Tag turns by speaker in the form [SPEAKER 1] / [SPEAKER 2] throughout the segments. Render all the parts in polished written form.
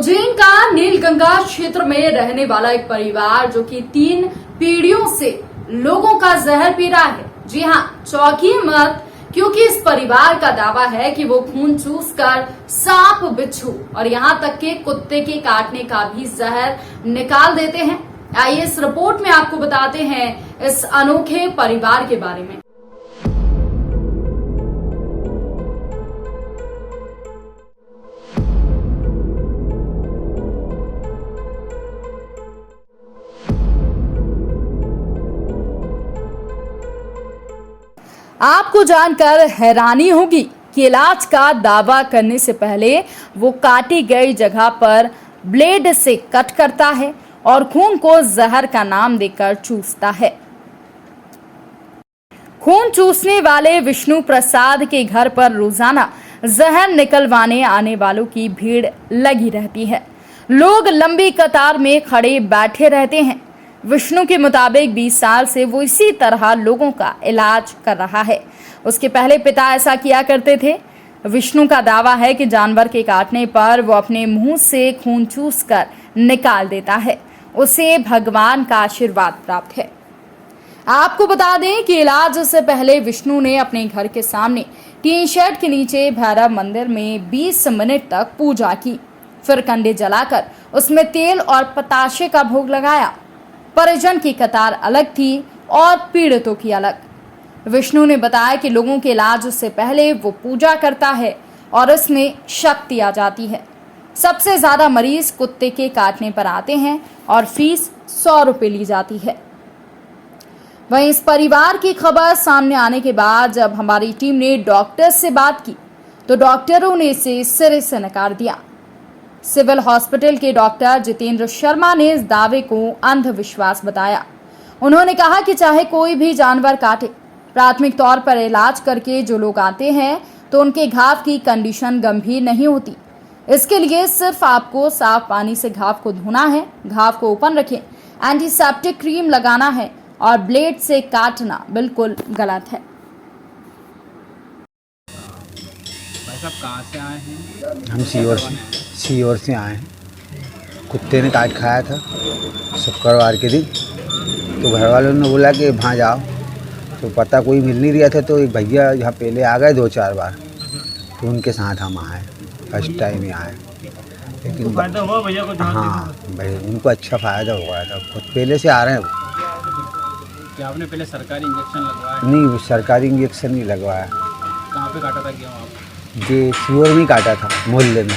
[SPEAKER 1] उज्जैन का नीलगंगा क्षेत्र में रहने वाला एक परिवार जो कि 3 पीढ़ियों से लोगों का जहर पी रहा है। जी हाँ, चौंकिए मत, क्योंकि इस परिवार का दावा है कि वो खून चूस कर सांप, बिच्छू और यहाँ तक के कुत्ते के काटने का भी जहर निकाल देते हैं। आइए इस रिपोर्ट में आपको बताते हैं इस अनोखे परिवार के बारे में। आपको जानकर हैरानी होगी कि इलाज का दावा करने से पहले वो काटी गई जगह पर ब्लेड से कट करता है और खून को जहर का नाम देकर चूसता है। खून चूसने वाले विष्णु प्रसाद के घर पर रोजाना जहर निकलवाने आने वालों की भीड़ लगी रहती है। लोग लंबी कतार में खड़े बैठे रहते हैं। विष्णु के मुताबिक 20 साल से वो इसी तरह लोगों का इलाज कर रहा है। उसके पहले पिता ऐसा किया करते थे। विष्णु का दावा है कि जानवर के काटने पर वो अपने मुंह से खून चूसकर निकाल देता है। उसे भगवान का आशीर्वाद प्राप्त है। आपको बता दें कि इलाज से पहले विष्णु ने अपने घर के सामने टीन शेड के नीचे भैरव मंदिर में 20 मिनट तक पूजा की, फिर कंडे जलाकर उसमें तेल और पताशे का भोग लगाया। परिजन की कतार अलग थी और पीड़ितों की अलग। विष्णु ने बताया कि लोगों के इलाज से पहले वो पूजा करता है और इसमें शक्ति आ जाती है। सबसे ज्यादा मरीज कुत्ते के काटने पर आते हैं और फीस 100 रुपए ली जाती है। वहीं इस परिवार की खबर सामने आने के बाद जब हमारी टीम ने डॉक्टर से बात की तो डॉक्टरों ने इसे सिरे से नकार दिया। सिविल हॉस्पिटल के डॉक्टर जितेंद्र शर्मा ने इस दावे को अंधविश्वास बताया। उन्होंने कहा कि चाहे कोई भी जानवर काटे, प्राथमिक तौर पर इलाज करके जो लोग आते हैं तो उनके घाव की कंडीशन गंभीर नहीं होती। इसके लिए सिर्फ आपको साफ पानी से घाव को धोना है, घाव को ओपन रखें, एंटीसेप्टिक क्रीम लगाना है और ब्लेड से काटना बिल्कुल गलत है।
[SPEAKER 2] भाई साहब कहाँ से आए हैं?
[SPEAKER 3] हम सीहोर से आए हैं। कुत्ते ने काट खाया था शुक्रवार के दिन, तो घर वालों ने बोला कि वहाँ जाओ, तो पता कोई मिल नहीं रहा था। तो एक भैया यहाँ पहले आ गए 2-4 बार, तो उनके साथ हम आए, फर्स्ट टाइम ही आए। लेकिन
[SPEAKER 2] तो फायदा हुआ भैया को?
[SPEAKER 3] हाँ भाई, उनको अच्छा फ़ायदा हो गया था। खुद पहले से आ रहे हैं वो।
[SPEAKER 2] क्या आपने पहले सरकारी इंजेक्शन लगवाया?
[SPEAKER 3] नहीं, सरकारी इंजेक्शन नहीं लगवाया।
[SPEAKER 2] कहाँ पे काटा था गेहूँ आप?
[SPEAKER 3] ये सीहोर में काटा था, मोहल्ले में।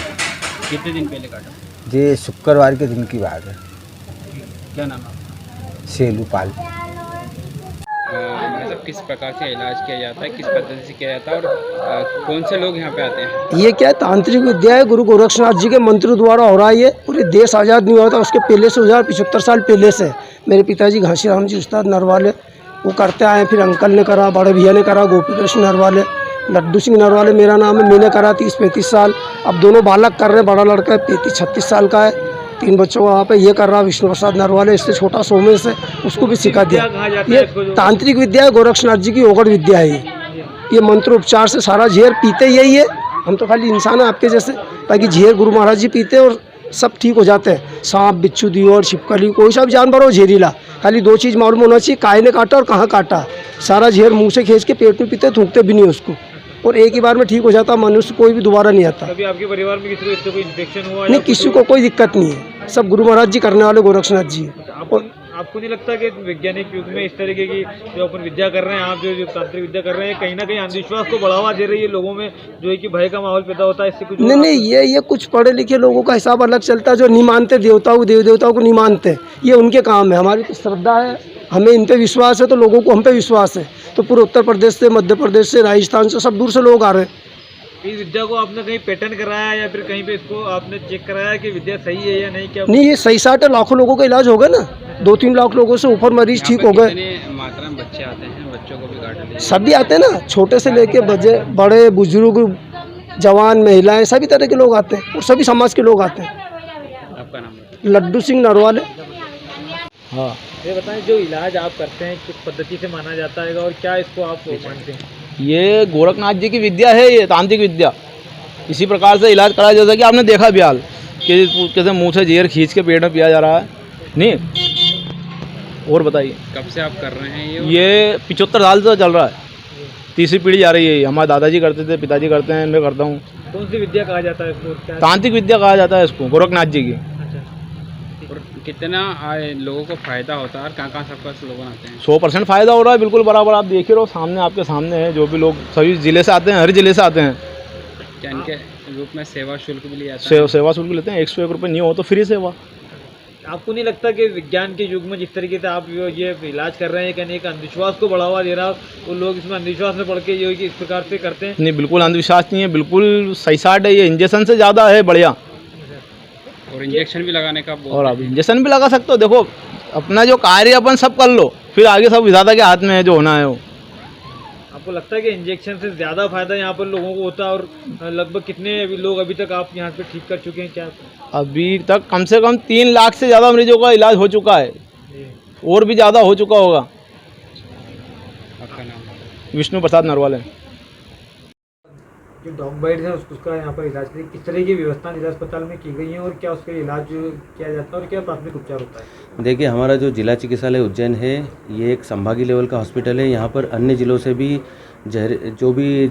[SPEAKER 2] कितने दिन पहले काटा?
[SPEAKER 3] ये शुक्रवार के दिन की बात है।
[SPEAKER 2] क्या नाम है आपका?
[SPEAKER 3] सेलू पाल।
[SPEAKER 2] मतलब किस प्रकार से इलाज किया जाता है, किस पद्धति से किया जाता है और कौन से लोग यहाँ पे आते हैं?
[SPEAKER 4] ये क्या तांत्रिक विद्या है, गुरु गोरक्षनाथ जी के मंत्र द्वारा हो रहा है। ये पूरे देश आज़ाद नहीं हुआ था उसके पहले से, 75 साल पहले से मेरे पिताजी घासीराम जी उस्ताद नरवाले वो करते आए। फिर अंकल ने करा, बड़े भैया ने करा, गोपी कृष्ण नरवाले, लड्डू सिंह नरवाले मेरा नाम है, मैंने करा 30-35 साल। अब दोनों बालक कर रहे हैं, बड़ा लड़का है 35-36 साल का है, 3 बच्चों वहाँ पे ये कर रहा विष्णु प्रसाद नरवाले। इससे छोटा सोमेश है, उसको भी सिखा दिया। ये तांत्रिक विद्या है, गोरक्षनाथ जी की ओगढ़ विद्या है। ये मंत्रोपचार से सारा झेर पीते यही है। हम तो खाली इंसान है आपके जैसे, बाकी झेर गुरु महाराज जी पीते और सब ठीक हो जाते हैं। सांप, बिच्छू, दियोर, छिपकली, कोई सा भी जानवर हो झेरीला, खाली 2 चीज़ मालूम होना चाहिए, काय ने काटा और कहाँ काटा। सारा झेर मुँह से खींच के पेट में पीते, थूकते भी नहीं उसको, और एक ही बार में ठीक हो जाता। मनुष्य कोई भी दोबारा नहीं आता।
[SPEAKER 2] अभी आपके परिवार में किसी को इससे कोई इन्फेक्शन हुआ?
[SPEAKER 4] नहीं, किसी को कोई दिक्कत नहीं है। सब गुरु महाराज जी करने वाले, गोरक्षनाथ जी। और
[SPEAKER 2] आपको नहीं लगता कि वैज्ञानिक युग में इस तरीके की जो अपन विद्या कर रहे हैं, आप जो तांत्रिक विद्या कर रहे हैं, कहीं ना कहीं अंधविश्वास को बढ़ावा दे रही है लोगों में, जो है कि भय का माहौल पैदा होता है इससे? कुछ
[SPEAKER 4] नहीं, ये कुछ पढ़े लिखे लोगों का हिसाब अलग चलता है, जो नहीं मानते देवताओं, देव देवताओं को नहीं मानते, ये उनके काम है। हमारी तो श्रद्धा है, हमें इन पे विश्वास है, तो लोगों को हम पे विश्वास है। तो पूरे उत्तर प्रदेश से, मध्य प्रदेश से, राजस्थान से, सब दूर से लोग आ रहे हैं।
[SPEAKER 2] इस विद्या को आपने कहीं पेटेंट कराया या फिर कहीं पे इसको आपने चेक कराया कि विद्या सही है या नहीं? क्या
[SPEAKER 4] नहीं, ये सही साठ है। लाखों लोगों का इलाज हो गया ना, 2-3 लाख लोगों से ऊपर मरीज ठीक हो गए।
[SPEAKER 2] मात्रा में बच्चे आते हैं, बच्चों को भी काट लेते हैं?
[SPEAKER 4] सभी आते हैं ना, छोटे से लेके बड़े बुजुर्ग, जवान, महिलाएं, सभी तरह के लोग आते हैं और सभी समाज के लोग आते हैं।
[SPEAKER 2] आपका नाम?
[SPEAKER 4] लड्डू सिंह नरवाले। हाँ,
[SPEAKER 2] ये बताएं, जो इलाज आप करते हैं किस पद्धति से माना जाता है और क्या इसको आप मानते हैं?
[SPEAKER 5] ये गोरखनाथ जी की विद्या है, ये तांत्रिक विद्या। इसी प्रकार से इलाज कराया, जैसा कि आपने देखा भी हाल कैसे मुंह से जहर खींच के पेट में पिया जा रहा है। नहीं, और बताइए
[SPEAKER 6] कब से आप कर रहे हैं
[SPEAKER 5] ये 75 साल से चल रहा है, तीसरी पीढ़ी जा रही है। हमारे दादाजी करते थे, पिताजी करते हैं, मैं करता हूँ।
[SPEAKER 2] कौन सी विद्या कहा जाता है इसको? क्या?
[SPEAKER 5] तांत्रिक विद्या कहा जाता है इसको, गोरखनाथ जी की।
[SPEAKER 2] अच्छा,
[SPEAKER 6] और कितना लोगों को फायदा होता है और कहाँ से आपका लोग आते हैं?
[SPEAKER 5] 100% फ़ायदा हो रहा है, बिल्कुल बराबर। आप देख ही रहो, सामने आपके सामने है। जो भी लोग सभी ज़िले से आते हैं, हर ज़िले से आते हैं।
[SPEAKER 6] क्या इनके रूप में सेवा शुल्क भी लिया जाता है?
[SPEAKER 5] सेवा शुल्क लेते हैं, 101 रुपये नहीं हो तो फ्री सेवा।
[SPEAKER 2] आपको नहीं लगता कि विज्ञान के युग में जिस तरीके से आप ये इलाज कर रहे हैं, कहने एक अंधविश्वास को बढ़ावा दे रहा है, वो लोग इसमें अंधविश्वास में पड़ के ये इस प्रकार से करते हैं?
[SPEAKER 5] नहीं, बिल्कुल अंधविश्वास नहीं है, बिल्कुल सही साठ है। ये इंजेक्शन से ज़्यादा है बढ़िया।
[SPEAKER 6] और इंजेक्शन भी लगाने का
[SPEAKER 5] और आप इंजेक्शन भी लगा सकते हो। देखो, अपना जो कार्य अपन सब कर लो, फिर आगे सब विधाता के हाथ में है, जो होना है वो।
[SPEAKER 2] आपको लगता है कि इंजेक्शन से ज़्यादा फायदा यहाँ पर लोगों को होता है? और लगभग कितने लोग अभी तक आप यहाँ पे ठीक कर चुके हैं? क्या
[SPEAKER 5] अभी तक कम से कम 3 लाख से ज़्यादा मरीजों का इलाज हो चुका है, और भी ज़्यादा हो चुका होगा।
[SPEAKER 6] आपका नाम?
[SPEAKER 5] विष्णु प्रसाद नरवाले।
[SPEAKER 2] जो डॉग बाइट है उसका यहाँ पर इलाज के लिए किस तरह की व्यवस्था जिला अस्पताल में की गई है, और क्या उसका इलाज किया जाता है, और क्या प्राथमिक उपचार होता है?
[SPEAKER 7] देखिए, हमारा जो जिला चिकित्सालय उज्जैन है, ये एक संभागीय लेवल का हॉस्पिटल है। यहाँ पर अन्य ज़िलों से भी जो भी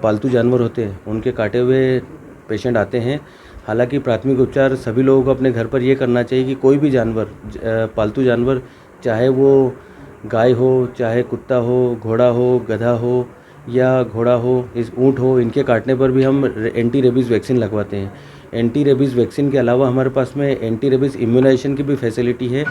[SPEAKER 7] पालतू जानवर होते हैं, उनके काटे हुए पेशेंट आते हैं। हालांकि प्राथमिक उपचार सभी लोगों को अपने घर पर ये करना चाहिए कि कोई भी जानवर, पालतू जानवर, चाहे वो गाय हो, चाहे कुत्ता हो, घोड़ा हो, गधा हो या घोड़ा हो, इस ऊँट हो, इनके काटने पर भी हम एंटी रेबीज़ वैक्सीन लगवाते हैं। एंटी रेबीज़ वैक्सीन के अलावा हमारे पास में एंटी रेबीज़ इम्यूनाइजेशन की भी फैसिलिटी है।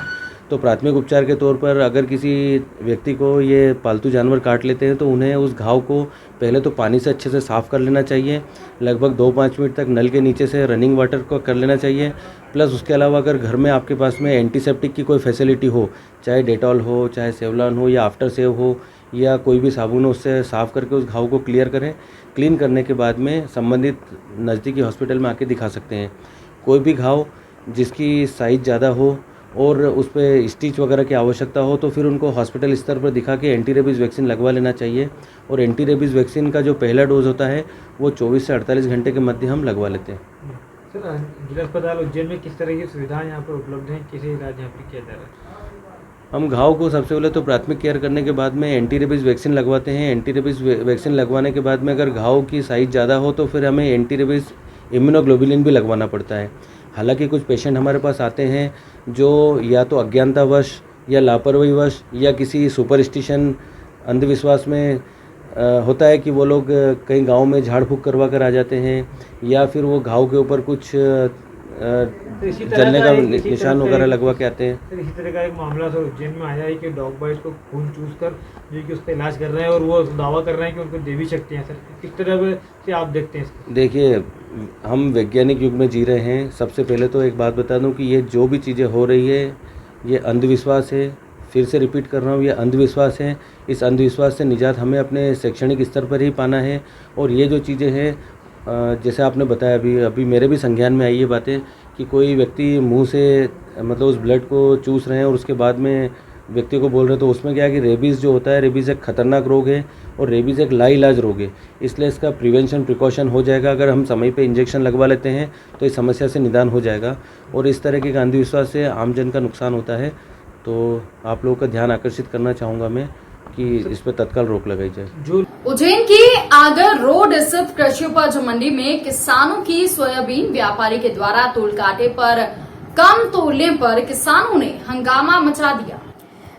[SPEAKER 7] तो प्राथमिक उपचार के तौर पर अगर किसी व्यक्ति को ये पालतू जानवर काट लेते हैं तो उन्हें उस घाव को पहले तो पानी से अच्छे से साफ़ कर लेना चाहिए। लगभग 2-5 मिनट तक नल के नीचे से रनिंग वाटर को कर लेना चाहिए। प्लस उसके अलावा अगर घर में आपके पास में एंटीसेप्टिक की कोई फैसिलिटी हो, चाहे डेटॉल हो, चाहे सेवलॉन हो या आफ्टर सेव हो या कोई भी साबुन हो, उससे साफ़ करके उस घाव को क्लियर करें। क्लीन करने के बाद में संबंधित नज़दीकी हॉस्पिटल में आके दिखा सकते हैं। कोई भी घाव जिसकी साइज़ ज़्यादा हो और उस पर स्टिच वगैरह की आवश्यकता हो तो फिर उनको हॉस्पिटल स्तर पर दिखा के एंटी रेबीज़ वैक्सीन लगवा लेना चाहिए। और एंटी रेबीज़ वैक्सीन का जो पहला डोज होता है वो 24 से 48 घंटे के मध्य हम लगवा लेते हैं।
[SPEAKER 2] सर, जिला अस्पताल उज्जैन में किस तरह की सुविधाएं यहाँ पर उपलब्ध हैं? किसी इलाज यहाँ पर किया जा रहा है?
[SPEAKER 7] हम घाव को सबसे पहले तो प्राथमिक केयर करने के बाद में एंटी रेबीज़ वैक्सीन लगवाते हैं। एंटी रेबीज़ वैक्सीन लगवाने के बाद में अगर घाव की साइज़ ज़्यादा हो तो फिर हमें एंटी रेबीज़ इम्यूनोग्लोबुलिन भी लगवाना पड़ता है। हालांकि कुछ पेशेंट हमारे पास आते हैं जो या तो अज्ञानतावश या लापरवाहीवश या किसी सुपरस्टिशन अंधविश्वास में होता है कि वो लोग कहीं गांव में झाड़ फूँक करवा कर आ जाते हैं या फिर वो घाव के ऊपर कुछ जलने का निशान वगैरह लगवा के आते हैं।
[SPEAKER 2] सर, इसी तरह का एक मामला सर उज्जैन में आया है कि डॉग बाइट को खून चूस कर जो कि उसका इलाज कर रहे हैं और वो दावा कर रहे हैं कि उनको देवी शक्ति है। सर, किस तरह से आप देखते हैं इसको?
[SPEAKER 7] देखिए, हम वैज्ञानिक युग में जी रहे हैं। सबसे पहले तो एक बात बता दूं कि ये जो भी चीज़ें हो रही है ये अंधविश्वास है। फिर से रिपीट कर रहा हूँ, ये अंधविश्वास है। इस अंधविश्वास से निजात हमें अपने शैक्षणिक स्तर पर ही पाना है। और ये जो चीज़ें हैं, जैसे आपने बताया, अभी मेरे भी संज्ञान में आई ये बातें कि कोई व्यक्ति मुंह से मतलब उस ब्लड को चूस रहे हैं और उसके बाद में व्यक्ति को बोल रहे हैं, तो उसमें क्या है कि रेबीज़ जो होता है, रेबीज़ एक खतरनाक रोग है और रेबीज़ एक लाइलाज रोग है। इसलिए इसका प्रिवेंशन प्रिकॉशन हो जाएगा। अगर हम समय पे इंजेक्शन लगवा लेते हैं तो इस समस्या से निदान हो जाएगा। और इस तरह के अंधविश्वास से आमजन का नुकसान होता है। तो आप लोगों का ध्यान आकर्षित करना चाहूँगा मैं कि इस पर तत्काल रोक लगाई जाए।
[SPEAKER 1] उज्जैन की आगर रोड स्थित कृषि उपज मंडी में किसानों की सोयाबीन व्यापारी के द्वारा तोल काटे पर कम तोलने पर किसानों ने हंगामा मचा दिया।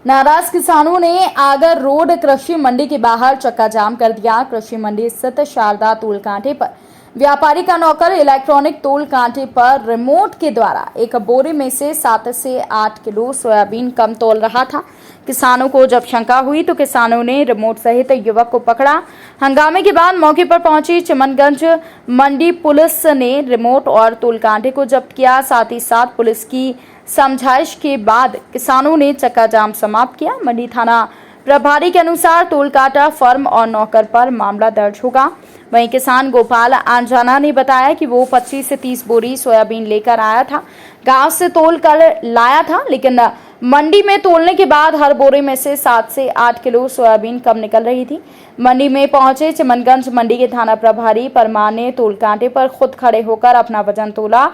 [SPEAKER 1] नाराज किसानों ने आगर रोड कृषि मंडी के बाहर चक्का जाम कर दिया। कृषि मंडी स्थित शारदा तोल कांटे पर व्यापारी का नौकर इलेक्ट्रॉनिक तोल कांटे पर रिमोट के द्वारा एक बोरे में से 7 से 8 किलो सोयाबीन कम तोल रहा था। किसानों को जब शंका हुई तो किसानों ने रिमोट सहित युवक को पकड़ा। हंगामे के बाद मौके पर पहुंची चिमनगंज मंडी पुलिस ने रिमोट और तोल कांटे को जब्त किया। साथ ही साथ पुलिस की समझाइश के बाद किसानों ने चक्का जाम समाप्त किया। मंडी थाना प्रभारी के अनुसार टोलकाटा फर्म और नौकर पर मामला दर्ज होगा। वहीं किसान गोपाल आंजाना ने बताया कि वो 25 से 30 बोरी सोयाबीन लेकर आया था, गांव से तोल कर लाया था, लेकिन मंडी में तोलने के बाद हर बोरे में से 7 से 8 किलो सोयाबीन कम निकल रही थी। मंडी में पहुंचे चिमनगंज मंडी के थाना प्रभारी परमार ने तोल कांटे पर खुद खड़े होकर अपना वजन तोला।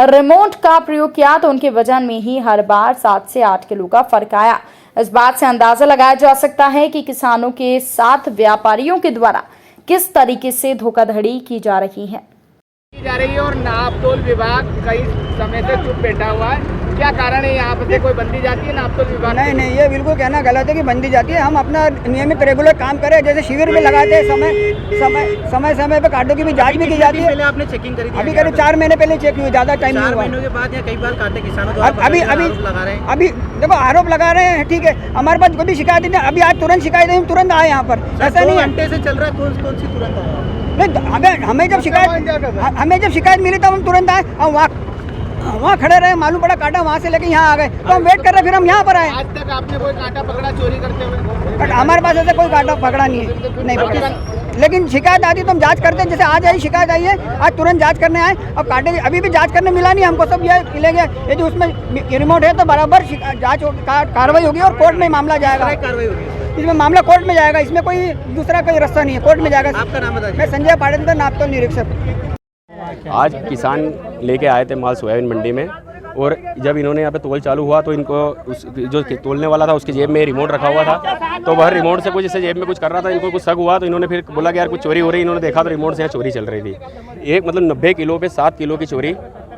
[SPEAKER 1] रिमोट का प्रयोग किया तो उनके वजन में ही हर बार 7 से 8 किलो का फर्क आया। इस बात से अंदाजा लगाया जा सकता है कि किसानों के साथ व्यापारियों के द्वारा किस तरीके से धोखाधड़ी की जा रही है।
[SPEAKER 8] और नापतोल विभाग कई समय से चुप बैठा हुआ है, क्या कारण है? यहाँ पे कोई बंदी जाती है नापतोल विभाग?
[SPEAKER 9] नहीं, ये बिल्कुल कहना गलत है कि बंदी जाती है। हम अपना नियमित रेगुलर काम करें, जैसे शिविर में लगाते हैं, समय पे कांटों की भी जांच भी की जाती है।
[SPEAKER 10] पहले आपने चेकिंग करी थी?
[SPEAKER 9] अभी करीब 4 महीने पहले चेक हुई, ज़्यादा टाइम नहीं हुआ।
[SPEAKER 10] 4 महीनों के बाद या कई बार कांटे किसानों द्वारा
[SPEAKER 9] अभी देखो आरोप लगा रहे हैं, ठीक है, हमारे पास कोई भी शिकायत नहीं। अभी आज तुरंत शिकायत है, तुरंत आए यहाँ पर, ऐसा नहीं है।
[SPEAKER 10] घंटे से चल रहा है, कौन सी तुरंत आया?
[SPEAKER 9] नहीं, हमें जब शिकायत मिली तब हम तुरंत आए। हम वहाँ खड़े रहे, मालूम पड़ा कांटा वहाँ से लेके यहाँ आ गए, तो हम वेट कर रहे, फिर हम यहाँ पर आए।
[SPEAKER 8] आज तक आपने कोई कांटा पकड़ा चोरी करते हुए?
[SPEAKER 9] हमारे पास ऐसे कोई कांटा पकड़ा नहीं है, नहीं पकड़ा। लेकिन शिकायत आती तो हम जांच करते हैं। जैसे आज आई शिकायत आई है, आज तुरंत जांच करने आए। अब कांटे अभी भी जांच करने मिला नहीं हमको, सब ये मिलेंगे। ये जो उसमें रिमोट है तो बराबर जांच कार्रवाई होगी और कोर्ट में मामला जाएगा।
[SPEAKER 10] कार्रवाई होगी,
[SPEAKER 9] इसमें मामला कोर्ट में जाएगा, इसमें कोई दूसरा कोई रास्ता नहीं है, कोर्ट में जाएगा।
[SPEAKER 10] आपका नाम बताइए।
[SPEAKER 9] मैं संजय पाटेंद्र, नापतोल निरीक्षक।
[SPEAKER 11] आज किसान लेके आए थे माल सोयाबीन मंडी में, और जब इन्होंने यहाँ पे तोल चालू हुआ तो इनको जो तोलने वाला था उसकी जेब में रिमोट रखा हुआ था, तो वह रिमोट से कुछ इसे जेब में कुछ कर रहा था, इनको कुछ शक हुआ तो इन्होंने फिर बोला कि यार कुछ चोरी हो रही है। इन्होंने देखा तो रिमोट से यहाँ चोरी चल रही थी। एक मतलब 90 किलो पे 7 किलो की चोरी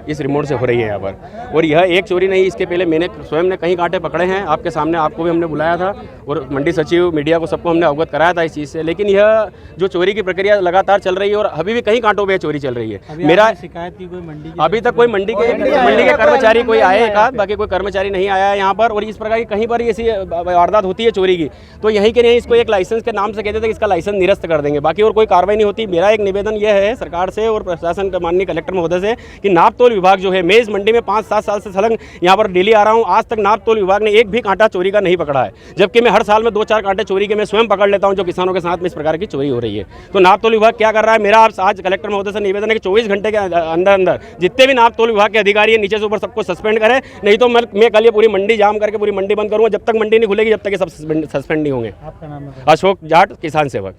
[SPEAKER 11] इस रिमोट से हो रही है यहाँ पर। और यह एक चोरी नहीं, इसके पहले मैंने स्वयं ने कहीं कांटे पकड़े हैं आपके सामने, आपको भी हमने बुलाया था और मंडी सचिव मीडिया को सबको हमने अवगत कराया था इस चीज़ से। लेकिन यह जो चोरी की प्रक्रिया लगातार चल रही है और अभी भी कहीं कांटों पे चोरी चल रही है। मेरा
[SPEAKER 10] शिकायत की कोई मंडी
[SPEAKER 11] अभी तक कोई मंडी के कर्मचारी कोई आए एक आध, बाकी कोई कर्मचारी नहीं आया है यहाँ पर। और इस प्रकार की कहीं पर ऐसी वारदात होती है चोरी की तो यहीं के नहीं इसको एक लाइसेंस के नाम से कहते थे कि इसका लाइसेंस निरस्त कर देंगे, बाकी और कोई कार्रवाई नहीं होती। मेरा एक निवेदन यह है सरकार से और प्रशासन के माननीय कलेक्टर महोदय से कि नापतोल विभाग जो है, मैं इस मंडी में 5-7 साल से संलग्न यहाँ पर डेली आ रहा हूँ, आज तक नापतोल विभाग ने एक भी कांटा चोरी का नहीं पकड़ा है, जबकि मैं हर साल में 2-4 कांटे चोरी के मैं स्वयं पकड़ लेता हूँ जो किसानों के साथ में इस प्रकार की चोरी हो रही है। तो नापतोल विभाग क्या कर रहा है? मेरा आज कलेक्टर महोदय से निवेदन है कि 24 घंटे के अंदर जितने भी नापतोल विभाग के अधिकारी है नीचे से ऊपर सबको सस्पेंड करें, नहीं तो मैं कल ये पूरी मंडी जाम करके पूरी मंडी बंद करूँगा। जब तक मंडी नहीं खुलेगी जब तक ये सब सस्पेंड नहीं होंगे।
[SPEAKER 10] आपका नाम?
[SPEAKER 11] अशोक जाट, किसान सेवक।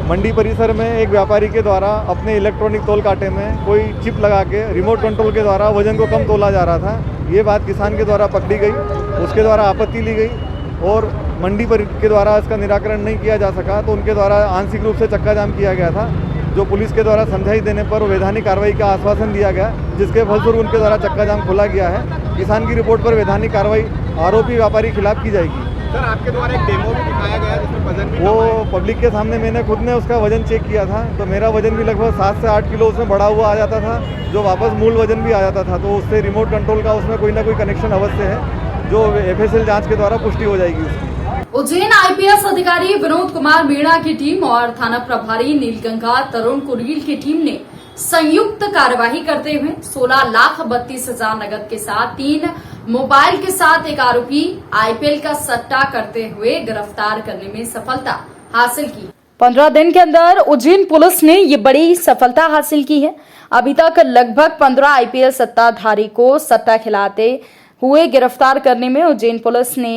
[SPEAKER 12] मंडी परिसर में एक व्यापारी के द्वारा अपने इलेक्ट्रॉनिक तोल कांटे में कोई चिप लगा के रिमोट कंट्रोल के द्वारा वजन को कम तोला जा रहा था। ये बात किसान के द्वारा पकड़ी गई, उसके द्वारा आपत्ति ली गई और मंडी पर के द्वारा इसका निराकरण नहीं किया जा सका तो उनके द्वारा आंशिक रूप से चक्का जाम किया गया था, जो पुलिस के द्वारा समझाई देने पर वैधानिक कार्रवाई का आश्वासन दिया गया, जिसके फलस्वरूप उनके द्वारा चक्का जाम खोला गया है। किसान की रिपोर्ट पर वैधानिक कार्रवाई आरोपी व्यापारी खिलाफ की जाएगी।
[SPEAKER 8] सर, आपके द्वारा एक डेमो भी दिखाया गया जिसमें वजन भी
[SPEAKER 12] वो पब्लिक के सामने मैंने खुद ने उसका वजन चेक किया था, तो मेरा वजन भी लगभग 7 से 8 किलो उसमें बढ़ा हुआ आ जाता था, जो वापस मूल वजन भी आ जाता था। तो उससे रिमोट कंट्रोल का उसमें कोई ना कोई कनेक्शन अवश्य है, जो FSL जांच के द्वारा पुष्टि हो जाएगी उसकी।
[SPEAKER 1] उज्जैन IPS अधिकारी विनोद कुमार मीणा की टीम और थाना प्रभारी नीलगंगा तरुण कुरील की टीम ने संयुक्त कार्यवाही करते हुए 16,32,000 नगद के साथ 3 मोबाइल के साथ एक आरोपी IPL का सट्टा करते हुए गिरफ्तार करने में सफलता हासिल की। 15 दिन के अंदर उज्जैन पुलिस ने ये बड़ी सफलता हासिल की है। अभी तक लगभग 15 IPL सट्टाधारी को सट्टा खिलाते हुए गिरफ्तार करने में उज्जैन पुलिस ने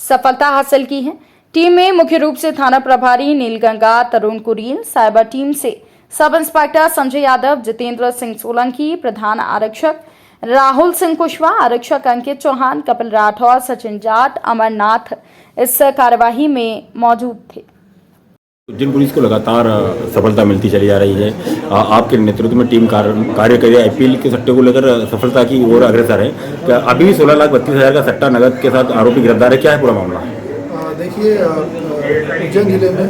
[SPEAKER 1] सफलता हासिल की है। टीम में मुख्य रूप से थाना प्रभारी नीलगंगा तरुण कुरील, साइबर टीम से सब इंस्पेक्टर संजय यादव, जितेंद्र सिंह सोलंकी, प्रधान आरक्षक राहुल सिंह कुशवाहा, आरक्षक अंकित चौहान, कपिल राठौर, सचिन जाट, अमरनाथ इस कार्यवाही में मौजूद थे।
[SPEAKER 13] उज्जैन पुलिस को लगातार सफलता मिलती चली जा रही है। आपके नेतृत्व में टीम कार्य कर रही है, IPL के सट्टे को लेकर सफलता की ओर अग्रसर है। क्या अभी भी 16,32,000 का सट्टा नगद के साथ आरोपी गिरफ्तार है? क्या है पूरा मामला?
[SPEAKER 14] देखिए, उज्जैन जिले में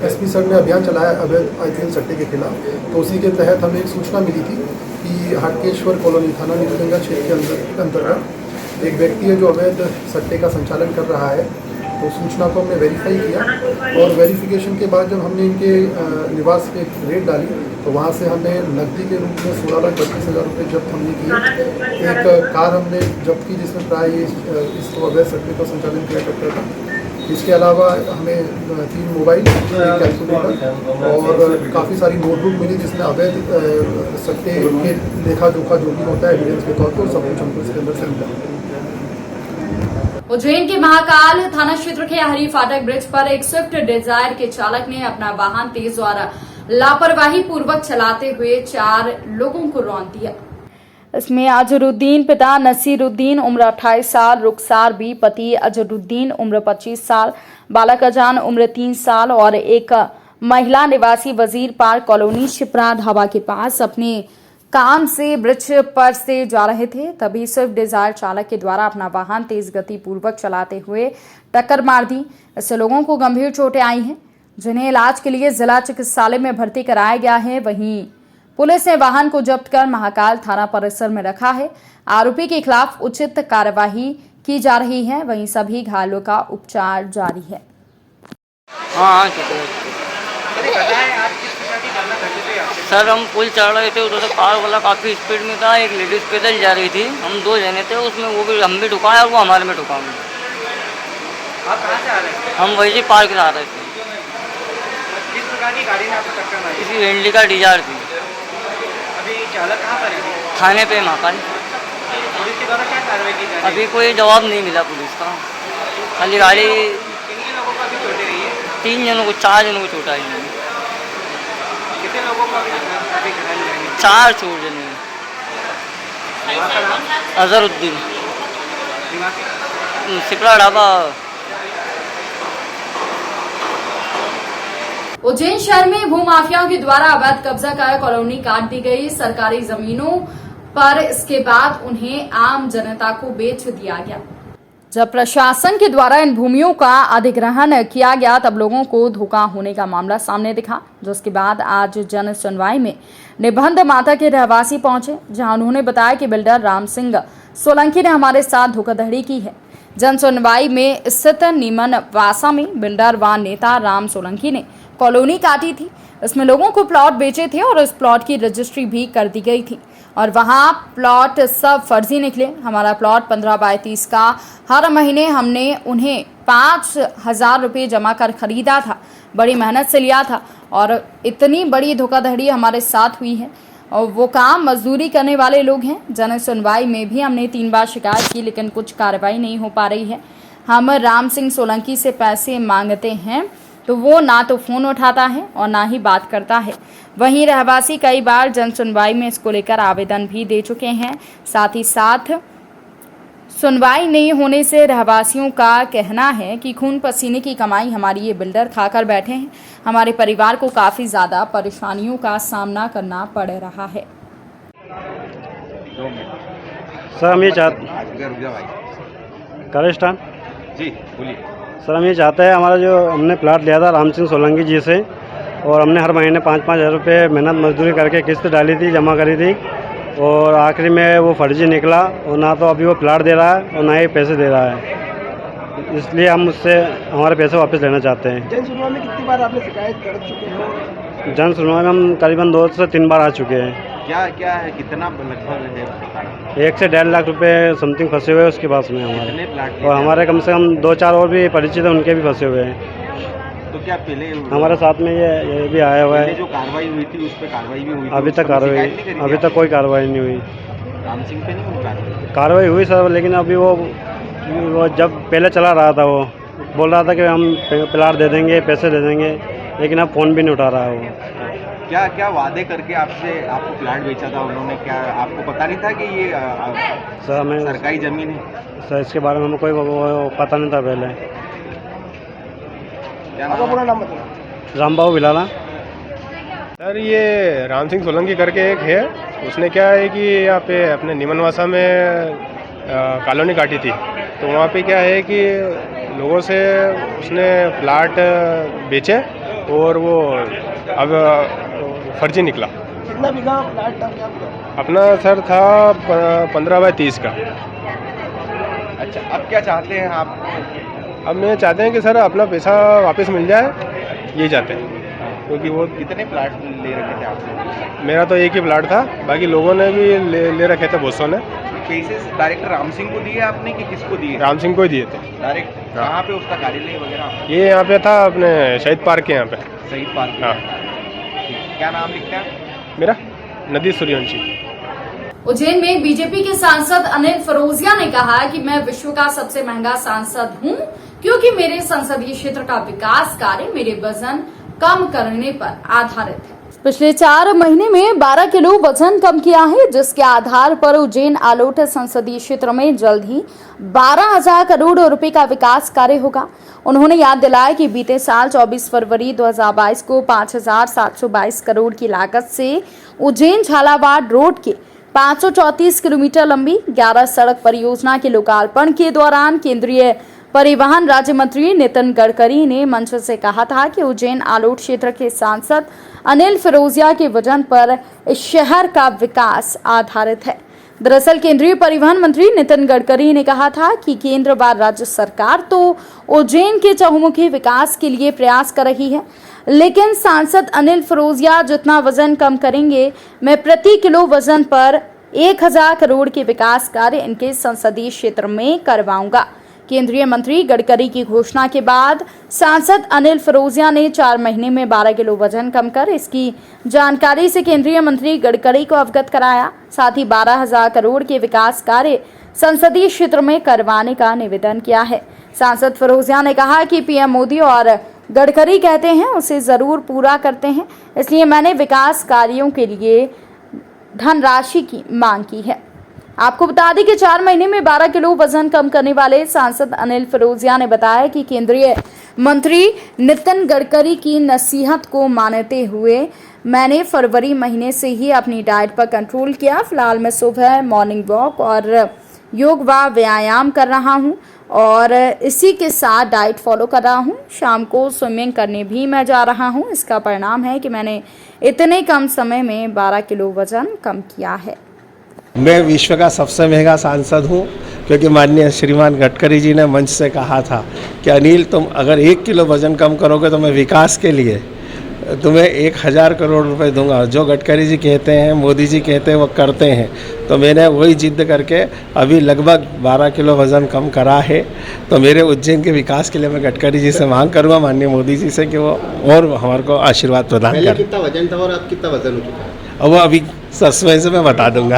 [SPEAKER 14] SP सर ने अभियान चलाया अवैध IPL सट्टे के खिलाफ, तो उसी के तहत हमें एक सूचना मिली थी कि हाटकेश्वर कॉलोनी थाना नीलगंगा क्षेत्र के अंतर्गत एक व्यक्ति है जो अवैध सट्टे का संचालन कर रहा है। तो सूचना को हमने वेरीफाई किया और वेरिफिकेशन के बाद जब हमने इनके निवास पे रेड डाली तो वहाँ से हमने नकदी के रूप में 16,32,000 रुपये जब्त हमने किए। एक कार हमने जब्त की जिसमें प्राय इस अवैध सट्टे का संचालन किया करता था। इसके अलावा हमें 3 मोबाइल, एक कैलकुलेटर और काफ़ी सारी नोटबुक मिली जिसमें अवैध सट्टे के लेखा जोखा जो भी होता है एविडेंस के तौर पर सब कुछ हमको इसके अंदर से मिला।
[SPEAKER 1] उज्जैन के महाकाल थाना क्षेत्र के हरी फाटक ब्रिज पर एक स्विफ्ट डिजायर के चालक ने अपना वाहन तेज और लापरवाही पूर्वक चलाते हुए 4 लोगों को रौंद दिया। इसमें अजहरुद्दीन पिता नसीरुद्दीन उम्र 28 साल, रुखसार बी पति अजहरुद्दीन उम्र 25 साल, बालक अजान उम्र 3 साल और एक महिला निवासी वजीर पार्क कॉलोनी शिप्रा ढाबा के पास अपने काम से ब्रिज पर से जा रहे थे। तभी स्विफ्ट डिजायर चालक के द्वारा अपना वाहन तेज गति पूर्वक चलाते हुए टक्कर मार दी। इससे लोगों को गंभीर चोटें आई हैं, जिन्हें इलाज के लिए जिला चिकित्सालय में भर्ती कराया गया है। वहीं पुलिस ने वाहन को जब्त कर महाकाल थाना परिसर में रखा है। आरोपी के खिलाफ उचित कार्यवाही की जा रही है। वहीं सभी घायलों का उपचार जारी है।
[SPEAKER 15] सर, हम पुल चढ़ रहे थे, उधर से कार वाला काफ़ी स्पीड में था, एक लेडीज़ पैदल जा रही थी, हम 2 जने थे उसमें, वो भी हम भी ठुकाए और वो हमारे में ठुका।
[SPEAKER 8] आप कहाँ से आ रहे थे?
[SPEAKER 15] हम वही से पार्क से आ रहे थे।
[SPEAKER 8] किस प्रकार की गाड़ी ने आपको टक्कर मारी?
[SPEAKER 15] किसी वेंडी का डिजायर थी।
[SPEAKER 8] अभी चालक कहाँ पर है?
[SPEAKER 15] थाने पे महाकाल।
[SPEAKER 8] पुलिस के द्वारा क्या कार्रवाई की जा रही है?
[SPEAKER 15] अभी कोई जवाब नहीं मिला पुलिस का। खाली गाड़ी
[SPEAKER 8] कितने लोगों को अभी चोटें रही है?
[SPEAKER 15] 3 जनों को 4 जनों को चोट आई है।
[SPEAKER 8] कितने लोगों को अभी घायल हुए?
[SPEAKER 15] 4 चोट जने। अजहरुद्दीन, शिप्रा ढाबा।
[SPEAKER 1] उज्जैन शहर में भूमाफियाओं के द्वारा अवैध कब्जा कर कॉलोनी काट दी गई सरकारी जमीनों पर। इसके बाद उन्हें आम जनता को बेच दिया गया। जब प्रशासन के द्वारा इन भूमियों का अधिग्रहण किया गया तब लोगों को धोखा होने का मामला सामने दिखा, जिसके बाद आज जन सुनवाई में निबंध माता के रहवासी पहुंचे, जहां उन्होंने बताया कि बिल्डर राम सिंह सोलंकी ने हमारे साथ धोखाधड़ी की है। जन सुनवाई में स्थित नीमन वासा में बिल्डर व नेता राम सोलंकी ने कॉलोनी काटी थी। इसमें लोगों को प्लॉट बेचे थे और इस प्लॉट की रजिस्ट्री भी कर दी गई थी और वहां प्लॉट सब फर्जी निकले। हमारा प्लॉट 15/30 का हर महीने हमने उन्हें 5,000 रुपये जमा कर खरीदा था, बड़ी मेहनत से लिया था और इतनी बड़ी धोखाधड़ी हमारे साथ हुई है और वो काम मजदूरी करने वाले लोग हैं। जन सुनवाई में भी हमने 3 बार शिकायत की लेकिन कुछ कार्रवाई नहीं हो पा रही है। हम राम सिंह सोलंकी से पैसे मांगते हैं तो वो ना तो फ़ोन उठाता है और ना ही बात करता है। वहीं रहवासी कई बार जन सुनवाई में इसको लेकर आवेदन भी दे चुके हैं। साथ ही साथ सुनवाई नहीं होने से रहवासियों का कहना है कि खून पसीने की कमाई हमारी ये बिल्डर खाकर बैठे हैं। हमारे परिवार को काफ़ी ज़्यादा परेशानियों का सामना करना पड़ रहा है।
[SPEAKER 16] सर, हम ये सर हम ये चाहते हैं, हमारा जो हमने प्लाट लिया था राम सिंह सोलंकी जी से और हमने हर महीने 5-5 हज़ार रुपये मेहनत मजदूरी करके किस्त डाली थी, जमा करी थी और आखिरी में वो फर्जी निकला और ना तो अभी वो प्लाट दे रहा है और ना ही पैसे दे रहा है। इसलिए हम उससे हमारे पैसे वापस लेना चाहते हैं।
[SPEAKER 4] जन सुनवाई में कितनी बार आपने शिकायत कर चुके हो?
[SPEAKER 16] जन सुनवाई में हम करीबन 2 से 3 बार आ चुके हैं।
[SPEAKER 17] क्या है, कितना लगभग है?
[SPEAKER 16] 1 से 1.5 लाख रुपए समथिंग फंसे हुए हैं उसके पास में हमारे, और हमारे कम से कम 2-4 और भी परिचित हैं, उनके भी फंसे हुए हैं।
[SPEAKER 17] तो क्या पहले
[SPEAKER 16] हमारे साथ में ये भी आया हुआ है?
[SPEAKER 17] जो कार्रवाई हुई थी उस पर कार्रवाई भी हुई थी?
[SPEAKER 16] अभी तक कोई कार्रवाई नहीं हुई।
[SPEAKER 17] राम सिंह पे नहीं हुई
[SPEAKER 16] कार्रवाई? हुई सर, लेकिन अभी वो जब पहले चला रहा था वो बोल रहा था कि हम प्लाट दे देंगे, पैसे दे देंगे, लेकिन अब फ़ोन भी नहीं उठा रहा है वो।
[SPEAKER 17] क्या वादे करके आपको प्लाट बेचा था उन्होंने? क्या आपको पता नहीं था कि ये
[SPEAKER 16] सर हमें
[SPEAKER 17] सरकारी ज़मीन है?
[SPEAKER 16] सर इसके बारे में हमें कोई पता नहीं था पहले।
[SPEAKER 17] आपका पूरा नाम बताओ?
[SPEAKER 16] रामबाबू बिलाला।
[SPEAKER 18] सर, ये राम सिंह सोलंकी करके एक है, उसने क्या है कि यहाँ पे अपने नीमनवासा में कॉलोनी काटी थी, तो वहाँ पे क्या है कि लोगों से उसने प्लाट बेचे और वो अब फर्जी निकला।
[SPEAKER 4] कितना बीघा प्लाट था क्या?
[SPEAKER 18] अपना सर था 15/30 का।
[SPEAKER 17] अच्छा, अब क्या चाहते हैं आप?
[SPEAKER 18] अब मैं चाहते हैं कि सर अपना पैसा वापस मिल जाए, यही चाहते हैं। क्योंकि वो
[SPEAKER 17] कितने प्लाट ले रखे थे आपने?
[SPEAKER 18] मेरा तो एक ही प्लाट था, बाकी लोगों ने भी ले रखे थे, बहुत सौ ने।
[SPEAKER 17] पैसे डायरेक्ट राम सिंह को दिए आपने कि किसको दिए?
[SPEAKER 18] राम सिंह को ही दिए थे
[SPEAKER 17] डायरेक्ट। कहाँ पे उसका कार्यालय वगैरह?
[SPEAKER 18] ये यहाँ पे था अपने शहीद पार्क के यहाँ पे।
[SPEAKER 17] शहीद पार्क?
[SPEAKER 18] हाँ।
[SPEAKER 17] क्या नाम लिखता है?
[SPEAKER 18] मेरा नदी सूर्यवंशी।
[SPEAKER 1] उज्जैन में बीजेपी के सांसद अनिल फिरोजिया ने कहा कि मैं विश्व का सबसे महंगा सांसद हूं क्योंकि मेरे संसदीय क्षेत्र का विकास कार्य मेरे वजन कम करने पर आधारित है। पिछले 4 महीने में 12 किलो वजन कम किया है, जिसके आधार पर उज्जैन आलोट संसदीय क्षेत्र में जल्द ही 12,000 करोड़ रुपए का विकास कार्य होगा। उन्होंने याद दिलाया कि बीते साल 24 फरवरी 2022 को 5,722 करोड़ की लागत से उज्जैन झालावाड़ रोड के 534 किलोमीटर लंबी 11 सड़क परियोजना के लोकार्पण के दौरान केंद्रीय परिवहन राज्य मंत्री नितिन गडकरी ने मंच से कहा था कि उज्जैन आलोट क्षेत्र के सांसद अनिल फिरोजिया के वजन पर इस शहर का विकास आधारित है। दरअसल केंद्रीय परिवहन मंत्री नितिन गडकरी ने कहा था कि केंद्र व राज्य सरकार तो उज्जैन के चहुमुखी विकास के लिए प्रयास कर रही है, लेकिन सांसद अनिल फिरोजिया जितना वजन कम करेंगे, मैं प्रति किलो वजन पर 1,000 करोड़ के विकास कार्य इनके संसदीय क्षेत्र में करवाऊंगा। केंद्रीय मंत्री गडकरी की घोषणा के बाद सांसद अनिल फिरोजिया ने 4 महीने में 12 किलो वजन कम कर इसकी जानकारी से केंद्रीय मंत्री गडकरी को अवगत कराया। साथ ही 12,000 करोड़ के विकास कार्य संसदीय क्षेत्र में करवाने का निवेदन किया है। सांसद फिरोजिया ने कहा कि पीएम मोदी और गडकरी कहते हैं उसे जरूर पूरा करते हैं, इसलिए मैंने विकास कार्यों के लिए धनराशि की मांग की है। आपको बता दें कि 4 महीने में 12 किलो वजन कम करने वाले सांसद अनिल फिरोजिया ने बताया कि केंद्रीय मंत्री नितिन गडकरी की नसीहत को मानते हुए मैंने फरवरी महीने से ही अपनी डाइट पर कंट्रोल किया। फिलहाल मैं सुबह मॉर्निंग वॉक और योग व व्यायाम कर रहा हूं और इसी के साथ डाइट फॉलो कर रहा हूं। शाम को स्विमिंग करने भी मैं जा रहा हूं। इसका परिणाम है कि मैंने इतने कम समय में 12 किलो वजन कम किया है।
[SPEAKER 19] मैं विश्व का सबसे महंगा सांसद हूं क्योंकि माननीय श्रीमान गडकरी जी ने मंच से कहा था कि अनिल तुम अगर 1 किलो वजन कम करोगे तो मैं विकास के लिए तुम्हें 1,000 करोड़ रुपए दूंगा। जो गडकरी जी कहते हैं, मोदी जी कहते हैं, वो करते हैं। तो मैंने वही जिद करके अभी लगभग 12 किलो वज़न कम करा है। तो मेरे उज्जैन के विकास के लिए मैं गडकरी जी से मांग करूँगा, माननीय मोदी जी से, कि वो और हमारे को आशीर्वाद प्रदान करें।
[SPEAKER 17] कितना वजन था और अब कितना वजन हो चुका है?
[SPEAKER 19] अब वो अभी सस्पेंस में बता दूंगा।